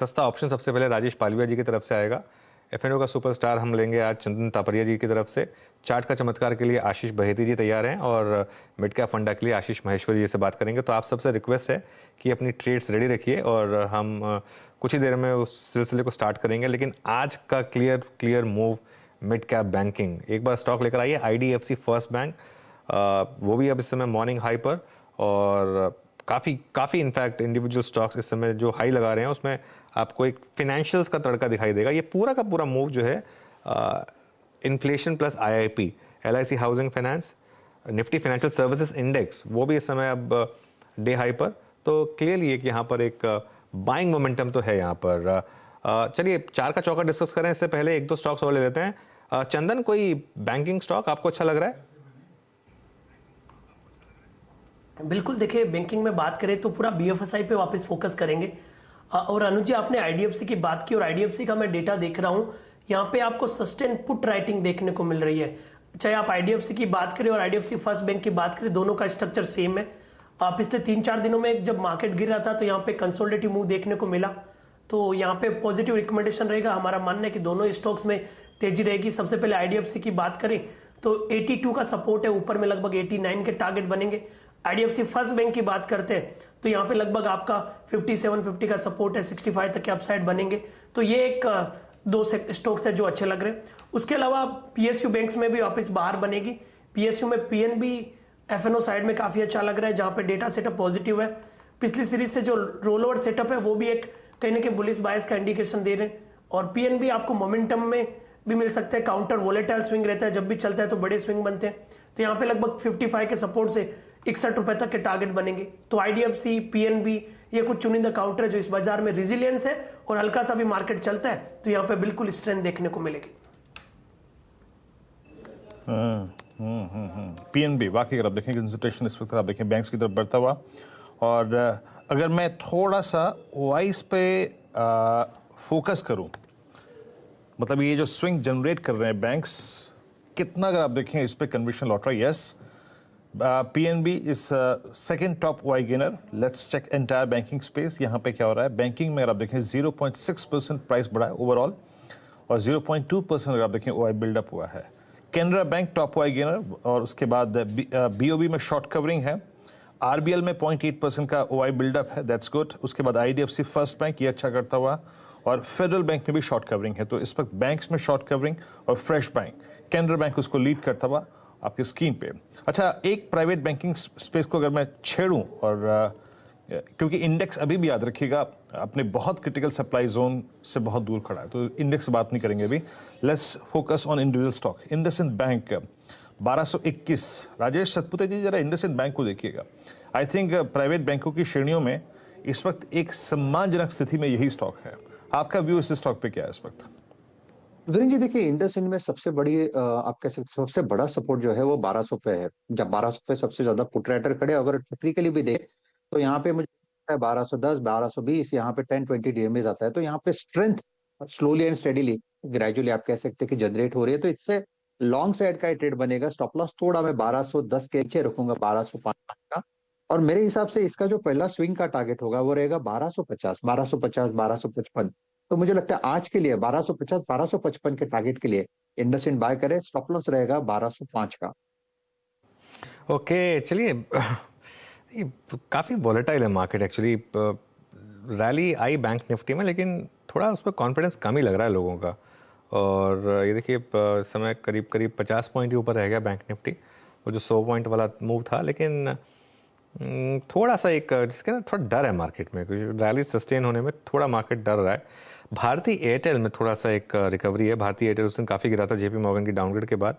सस्ता ऑप्शन सबसे पहले राजेश पालविया जी की तरफ से आएगा। एफएनओ का सुपरस्टार हम लेंगे आज चंदन तापरिया जी की तरफ से। चार्ट का चमत्कार के लिए आशीष बहेती जी तैयार हैं और मिड कैप फंडा के लिए आशीष महेश्वरी जी से बात करेंगे। तो आप सबसे रिक्वेस्ट है कि अपनी ट्रेड्स रेडी रखिए और हम कुछ ही देर में उस सिलसिले को स्टार्ट करेंगे। लेकिन आज का clear move mid cap banking, एक बार स्टॉक लेकर आइए आईडीएफसी फर्स्ट बैंक, वो भी अब इस समय मॉर्निंग हाई पर, और काफ़ी इनफैक्ट इंडिविजुअल स्टॉक्स इस समय जो हाई लगा रहे हैं उसमें आपको एक फिनेंशियल्स का तड़का दिखाई देगा। ये पूरा का पूरा मूव जो है inflation plus IIP, LIC housing finance, Nifty financial services index वो भी इस समय अब डे हाई पर। तो क्लियरली है कि यहाँ पर एक बाइंग मोमेंटम तो है यहाँ पर। चलिए चार का चौका डिस्कस करें, इससे पहले एक दो स्टॉक्स और ले लेते हैं। चंदन, कोई बैंकिंग स्टॉक आपको अच्छा लग रहा है? बिल्कुल, देखिए बैंकिंग में बात करें तो पूरा बीएफएसआई पे वापस फोकस करेंगे। और अनुज जी, आपने आईडीएफसी की बात की और आईडीएफसी का मैं डेटा देख रहा हूँ, यहाँ पे आपको सस्टेन पुट राइटिंग देखने को मिल रही है। चाहे आप आईडीएफसी की बात करें और आईडीएफसी फर्स्ट बैंक की बात करें, दोनों का स्ट्रक्चर सेम है। पिछले 3-4 दिनों में जब मार्केट गिर रहा था तो यहाँ पे कंसोलिडेटिव मूव देखने को मिला, तो यहाँ पे पॉजिटिव रिकमेंडेशन रहेगा। हमारा मानना है कि दोनों स्टॉक्स में तेजी रहेगी। सबसे पहले आईडीएफसी की बात करें तो 82 का सपोर्ट है, ऊपर में लगभग 89 के टारगेट बनेंगे। आईडीएफसी फर्स्ट बैंक की बात करते हैं तो यहाँ पे लगभग आपका 5750 का सपोर्ट है, 65 तक के अपसाइड बनेंगे। तो ये एक दो स्टॉक्स है जो अच्छे लग रहे हैं। उसके अलावा पीएसयू बैंक्स में भी वापस बाहर बनेगी। पीएसयू में पीएनबी एफएनओ साइड में काफी अच्छा लग रहा है, जहां पे डेटा सेटअप पॉजिटिव है। पिछली सीरीज से जो रोल ओवर सेटअप है वो भी एक कहीं ना कहीं बुलिश बायस का इंडिकेशन दे रहे हैं। और पीएनबी आपको मोमेंटम में भी मिल सकता है, काउंटर वोलेटाइल स्विंग रहता है, जब भी चलता है तो बड़े स्विंग बनते हैं। तो यहाँ पे लगभग 55 के सपोर्ट से 61 रुपए तक के टारगेट बनेंगे। तो आईडीएफसी, पीएनबी, ये कुछ चुनिंदा काउंटर है जो इस बाजार में रिजिलियंस है, और हल्का सा भी मार्केट चलता है तो यहाँ पे बिल्कुल स्ट्रेंथ देखने को मिलेगी। पीएनबी वाकई अगर आप देखें कंसंट्रेशन इस वक्त आप देखें बैंक्स की तरफ बढ़ता हुआ। और अगर मैं थोड़ा सा वाइस पे फोकस करूं, मतलब ये जो स्विंग जनरेट कर रहे हैं बैंक्स, कितना अगर आप देखें इस पे कन्विक्शन लौट रहा है। Yes, PNB is second top Y gainer. Let's check entire banking space. यहाँ पे क्या हो रहा है बैंकिंग में, अगर आप देखें 0.6% प्राइस बढ़ा है ओवरऑल, और 0.2% अगर आप देखें ओआई बिल्डअप हुआ है। Canara bank top Y gainer, और उसके बाद बीओबी में शॉर्ट कवरिंग है। आरबीएल में 0.8% का ओआई बिल्डअप है, दैट्स गुड। उसके बाद आईडीएफसी फर्स्ट बैंक ये अच्छा करता हुआ, और फेडरल बैंक में भी शॉर्ट कवरिंग है। तो इस वक्त बैंक्स में शॉर्ट कवरिंग, और फ्रेश बैंक, कैनरा बैंक उसको लीड करता हुआ आपकी स्क्रीन पे। अच्छा, एक प्राइवेट बैंकिंग स्पेस को अगर मैं छेड़ूं, और क्योंकि इंडेक्स अभी भी याद रखिएगा अपने बहुत क्रिटिकल सप्लाई जोन से बहुत दूर खड़ा है, तो इंडेक्स से बात नहीं करेंगे अभी। Let's focus on individual stock. IndusInd bank 1221। Rajesh Satpute ji जरा इंडसइंड बैंक को देखिएगा। आई थिंक प्राइवेट बैंकों की श्रेणियों में इस वक्त एक सम्मानजनक स्थिति में यही स्टॉक है। आपका व्यू इस स्टॉक पे क्या है इस वक्त? वीरेंद्र जी, देखिए इंडसइंड में सबसे बड़ी आप कह सकते सबसे बड़ा सपोर्ट जो है वो 1200 पे है। जब 1200 पे सबसे ज्यादा पुट राइटर खड़े, अगर टेक्निकली भी देखें तो यहाँ पे मुझे लगता है 1210, 1220, यहाँ पे 10-20 डीएमएज आता है। तो यहाँ पे strength slowly and steadily gradually आप कह सकते हैं कि जनरेट हो रही है। तो इससे लॉन्ग साइड का ट्रेड बनेगा। स्टॉप लॉस थोड़ा मैं 1210 के नीचे रखूंगा, 1205 का। और मेरे हिसाब से इसका जो पहला स्विंग का टारगेट होगा वो रहेगा 1250, 1250, 1255। तो मुझे लगता है आज के लिए 1250, 1255 के टारगेट के लिए इंडसइंड बाय करें। स्टॉप लॉस रहेगा 1205 का। ओके, चलिए काफ़ी वॉलेटाइल है मार्केट एक्चुअली। रैली आई बैंक निफ्टी में, लेकिन थोड़ा उस पर कॉन्फिडेंस कम ही लग रहा है लोगों का। और ये देखिए समय करीब 50 पॉइंट ही ऊपर रह गया बैंक निफ्टी, वो जो 100 पॉइंट वाला मूव था। लेकिन थोड़ा सा एक जिसके ना थोड़ा डर है मार्केट में, क्योंकि रैली सस्टेन होने में थोड़ा मार्केट डर रहा है। भारतीय एयरटेल में थोड़ा सा एक रिकवरी है। भारतीय एयरटेल उस दिन काफ़ी गिरा था जेपी मॉर्गन की डाउनग्रेड के बाद,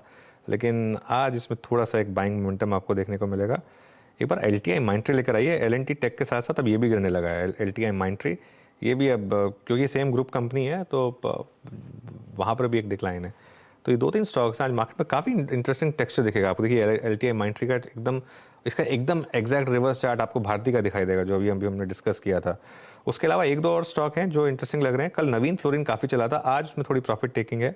लेकिन आज इसमें थोड़ा सा एक बाइंग मोमेंटम आपको देखने को मिलेगा। एक बार एलटीआई माइंट्री लेकर आई है, एलएनटी टेक के साथ साथ अब ये भी गिरने लगा है। एलटीआई माइंट्री ये भी अब, क्योंकि सेम ग्रुप कंपनी है तो वहाँ पर भी एक डिक्लाइन है। तो ये 2-3 स्टॉक्स आज मार्केट में काफ़ी इंटरेस्टिंग टेक्सचर दिखेगा आपको। देखिए एलटीआई माइंट्री का इसका एकदम एग्जैक्ट रिवर्स चार्ट आपको भारती का दिखाई देगा, जो अभी हमने डिस्कस किया था। उसके अलावा 1-2 और स्टॉक हैं जो इंटरेस्टिंग लग रहे हैं। कल नवीन फ्लोरिन काफ़ी चला था, आज उसमें थोड़ी प्रॉफिट टेकिंग है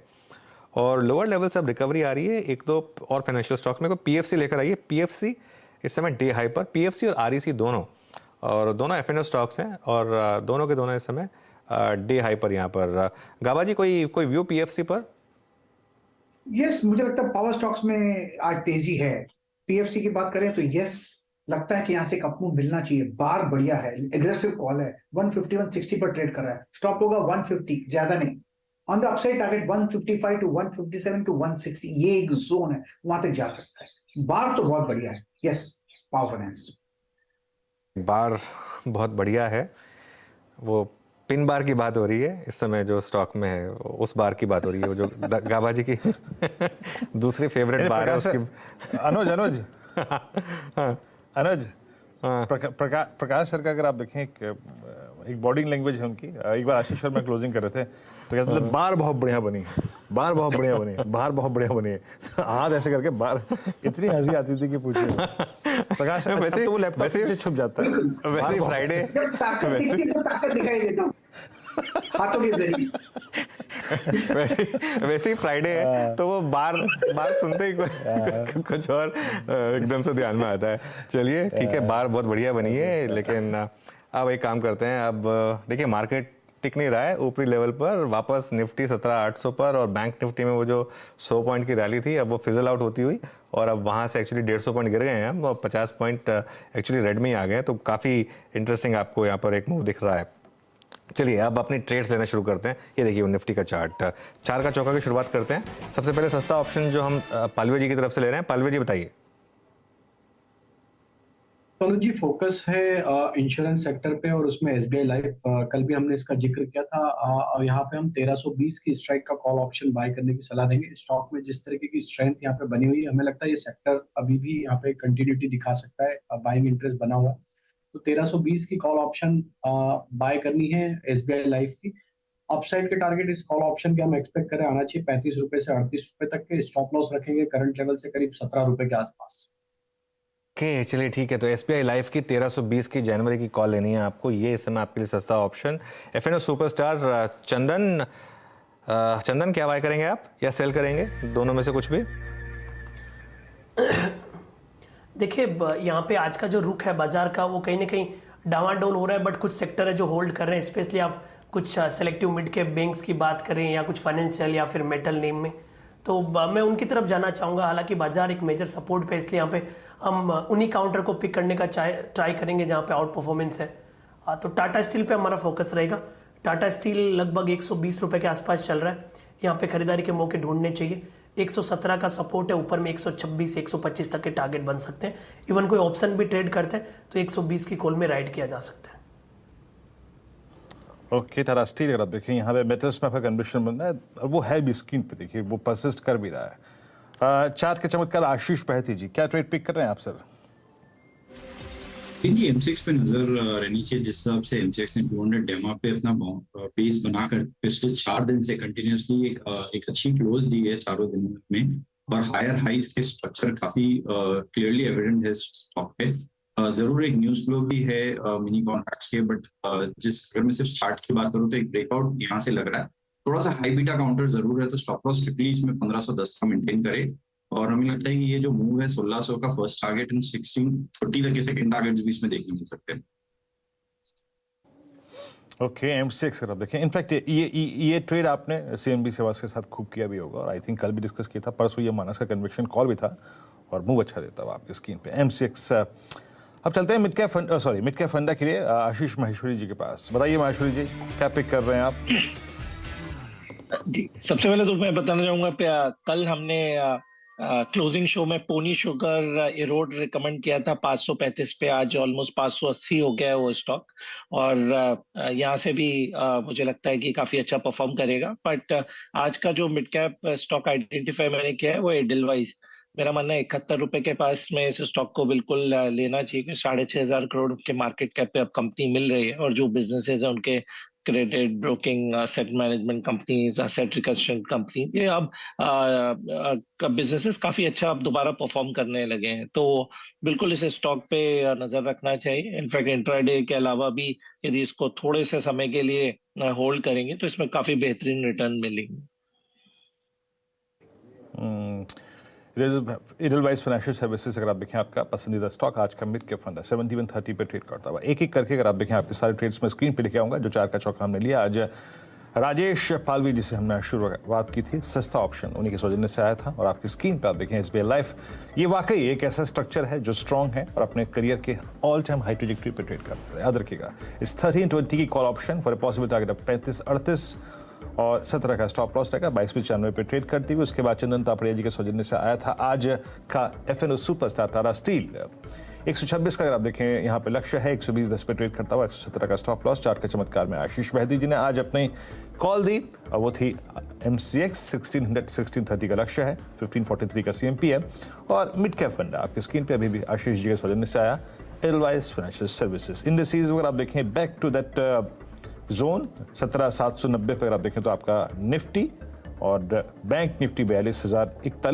और लोअर लेवल से अब रिकवरी आ रही है। 1-2 और फाइनेंशियल स्टॉक्स में पीएफसी लेकर आइए। पीएफसी इस समय डे हाई पर, पीएफसी और आरईसी दोनों एफएनओ स्टॉक्स हैं और दोनों के दोनों इस समय डे हाई पर यहाँ पर। गाबा जी, कोई व्यू पीएफसी पर? यस, मुझे लगता है पावर स्टॉक्स में आज तेजी है। पीएफसी की बात करें तो यस, लगता है कि यहाँ से एक अपमूव मिलना चाहिए। बार बढ़िया है, एग्रेसिव कॉल है, 150 160 पर ट्रेड कर रहा है, स्टॉप होगा 150, ज्यादा नहीं। On the upside target 155 to 157 to 160, ये एक जोन है, वहां तक जा सकता है। बार तो बहुत बढ़िया है। यस, पावर फाइनेंस बार बहुत बढ़िया है। वो पिन बार की बात हो रही है इस समय जो स्टॉक में है, उस बार की बात हो रही है, वो जो गाबा जी की दूसरी फेवरेट बार है उसकी। अनुज हाँ। अनुज, हाँ। प्रकाश सर का अगर आप देखें, एक बॉडी लैंग्वेज है उनकी। एक बार आशीष और मैं क्लोजिंग कर रहे थे तो कहते थे बार बहुत बढ़िया बनी, बार बहुत बढ़िया बनी, बार बहुत बढ़िया बनी है। हाथ ऐसे करके बार, इतनी हंसी आती थी कि पूछिए। प्रकाश सर वैसे तो वो लैपटॉप से छुप जाता है। वैसे ही फ्राइडे ताकत दिखती है तो ताकत दिखाई देता हूं हाथों के जरिए। वैसे ही फ्राइडे है तो वो बार सुनते ही कुछ और एकदम से ध्यान में आता है। चलिए ठीक है, बार बहुत बढ़िया बनी है, लेकिन अब एक काम करते हैं। अब देखिए मार्केट टिक नहीं रहा है ऊपरी लेवल पर, वापस निफ्टी 17,800 पर और बैंक निफ्टी में वो जो 100 पॉइंट की रैली थी अब वो फिजल आउट होती हुई और अब वहाँ से एक्चुअली 150 पॉइंट गिर गए हैं हम, और 50 पॉइंट एक्चुअली रेड में ही आ गए। तो काफ़ी इंटरेस्टिंग आपको यहाँ पर एक मूव दिख रहा है। चलिए अब अपनी ट्रेड्स लेना शुरू करते हैं। ये देखिए निफ्टी का चार्ट, 4 का चौका की शुरुआत करते हैं। सबसे पहले सस्ता ऑप्शन जो हम पालवे जी की तरफ से ले रहे हैं, पालवे जी बताइए। चलो जी, फोकस है इंश्योरेंस सेक्टर पे और उसमें एसबीआई लाइफ। कल भी हमने इसका जिक्र किया था। यहाँ पे हम 1320 की स्ट्राइक का कॉल ऑप्शन बाय करने की सलाह देंगे। स्टॉक में जिस तरीके की स्ट्रेंथ यहाँ पे बनी हुई है, हमें लगता है ये सेक्टर अभी भी यहाँ पे कंटिन्यूटी दिखा सकता है, बाइंग इंटरेस्ट बना हुआ है। तो 1320 की कॉल ऑप्शन बाय करनी है एसबीआई लाइफ की। अपसाइड के टारगेट इस कॉल ऑप्शन के हम एक्सपेक्ट करें आना चाहिए 35 रुपए से 38 रुपए तक के। स्टॉप लॉस रखेंगे करंट लेवल से करीब 17 रुपए के आसपास। ओके चलिए ठीक है, तो एसबीआई लाइफ की 1320 की जनवरी की कॉल लेनी है आपको, ये इस समय आपके लिए सस्ता ऑप्शन। एफएनओ सुपरस्टार चंदन क्या बाय करेंगे आप या सेल करेंगे, दोनों में से कुछ भी? देखिए यहाँ पे आज का जो रुख है बाजार का वो कहीं ना कहीं डावाडोल हो रहा है, बट कुछ सेक्टर है जो होल्ड कर रहे हैं। स्पेशली आप कुछ सेलेक्टिव मिड कैप बैंक्स की बात करें या कुछ फाइनेंशियल या फिर मेटल नेम में, तो मैं उनकी तरफ जाना चाहूँगा। हालांकि बाजार एक मेजर सपोर्ट पे, इसलिए यहाँ पे हम उन्हीं काउंटर को पिक करने का ट्राई करेंगे जहाँ पे आउट परफॉर्मेंस है। तो टाटा स्टील पे हमारा फोकस रहेगा। टाटा स्टील लगभग 120 रुपए के आसपास चल रहा है, यहाँ पे खरीदारी के मौके ढूंढने चाहिए। 117 का सपोर्ट है, ऊपर में 126 125 तक के टारगेट बन सकते हैं। इवन कोई ऑप्शन भी ट्रेड करते हैं तो 120 की कॉल में राइड किया जा सकता है। ओके, टाटा स्टील अगर आप देखें यहाँ पे मेटल्स में आपका कन्विक्शन बन रहा है और वो है भी स्क्रीन पे, देखिए वो परसिस्ट कर भी रहा है। चार्ट के चमत्कार आशीष बहती जी, क्या ट्रेड पिक कर रहे हैं आप सर? जी M6 पे नजर रहनी चाहिए। जिस हिसाब से M6 ने 200 डेमा पे अपना बेस बनाकर पिछले 4 दिन से कंटिन्यूसली एक अच्छी क्लोज दी है चारों दिनों में, और हायर हाइस के स्ट्रक्चर काफी क्लियरली एविडेंट है स्टॉक पे। जरूर एक न्यूज फ्लो भी है मिनी कॉन्ट्रैक्ट्स के, बट अगर मैं सिर्फ चार्ट की बात करूँ तो एक ब्रेकआउट यहाँ से लग रहा है। थोड़ा सा हाई बीटा काउंटर जरूर है, तो स्टॉप लॉस स्ट्रिक्टली इसमें 1510 का मेंटेन करे। और हमें लगता है कि ये जो मूव है 1600 का फर्स्ट टारगेट एंड 1630 तक के सेकंड टारगेट भी इसमें देखने मिल सकते हैं। ओके, M6 अगर आप देखें, इनफैक्ट ये ट्रेड आपने CNB सेवास के साथ खूब किया भी होगा, और आई थिंक कल भी डिस्कस किया था, परसों ये मानस का कन्विक्शन कॉल भी था और मूव अच्छा देता हुआ आपकी स्क्रीन पे M6। अब चलते हैं मिड कैप फंडा के लिए आशीष माहेश्वरी जी के पास। बताइए माहेश्वरी जी, क्या पिक कर रहे हैं आप? जी, सबसे पहले तो मैं बताना चाहूंगा, कल हमने क्लोजिंग शो में पोनी शुगर इरोड रिकमेंड किया था 535 पे। आज ऑलमोस्ट 580 हो गया है वो स्टॉक, और यहाँ से भी मुझे लगता है कि काफी अच्छा परफॉर्म करेगा। बट आज का जो मिड कैप स्टॉक आइडेंटिफाई मैंने किया है वो एडलवाइज, मेरा मानना है 71 रुपए के पास में इस स्टॉक को बिल्कुल लेना चाहिए। 6,500 करोड़ के मार्केट कैप पे अब कंपनी मिल रही है, और जो बिजनेसेस है उनके credit broking, asset management companies, asset reconstruction company, ये अब बिजनेसेस काफी अच्छा अब दोबारा परफॉर्म करने लगे हैं। तो बिल्कुल इस स्टॉक पे नजर रखना चाहिए। इनफैक्ट इंट्राडे के अलावा भी यदि इसको थोड़े से समय के लिए होल्ड करेंगे तो इसमें काफी बेहतरीन रिटर्न मिलेंगे। इडलवाइज फाइनेंशियल सर्विसेज अगर आप देखें आपका पसंदीदा स्टॉक आज का मिड कैप फंड है 7130 पे ट्रेड करता हुआ। एक एक करके अगर आप देखें आपके सारे ट्रेड्स में स्क्रीन पे लेके आऊंगा। जो 4 का चौका हमने लिया आज राजेश पालवी जिसे हमने शुरुआत की थी, सस्ता ऑप्शन उन्हीं के सौजन्य से आया था। और आपकी स्क्रीन पे आप देखें SBI लाइफ, ये वाकई एक ऐसा स्ट्रक्चर है जो स्ट्रॉन्ग है और अपने करियर के ऑल टाइम हाई ट्रेजेक्टरी पे ट्रेड कर रहा है। याद रखिएगा इस 1320 की call option for a possible target of 3538 और 17 का स्टॉप लॉस रहेगा। 2295 पे ट्रेड करती हुई उसके बाद चंदन तापड़िया जी के सौजन्य से आया था आज का FNO सुपरस्टार टाटा स्टील। 126 का अगर आप देखें यहाँ पे लक्ष्य है, 120.10 पे ट्रेड करता हुआ, 117 का स्टॉप लॉस। 4 के चमत्कार में आशीष बहती जी ने आज अपनी कॉल दी और वो थी MCX 1630 का लक्ष्य है, 1543 का CMP है और मिड कैप फंड आपकी स्क्रीन पे अभी भी आशीष जी के सौजन्य से आया एडलवाइज फाइनेंशियल सर्विसेज। इंडस्ट्रीज अगर आप देखें बैक टू दैट जोन 17790 पर आप देखें तो आपका निफ्टी और बैंक निफ्टी 42,041 पर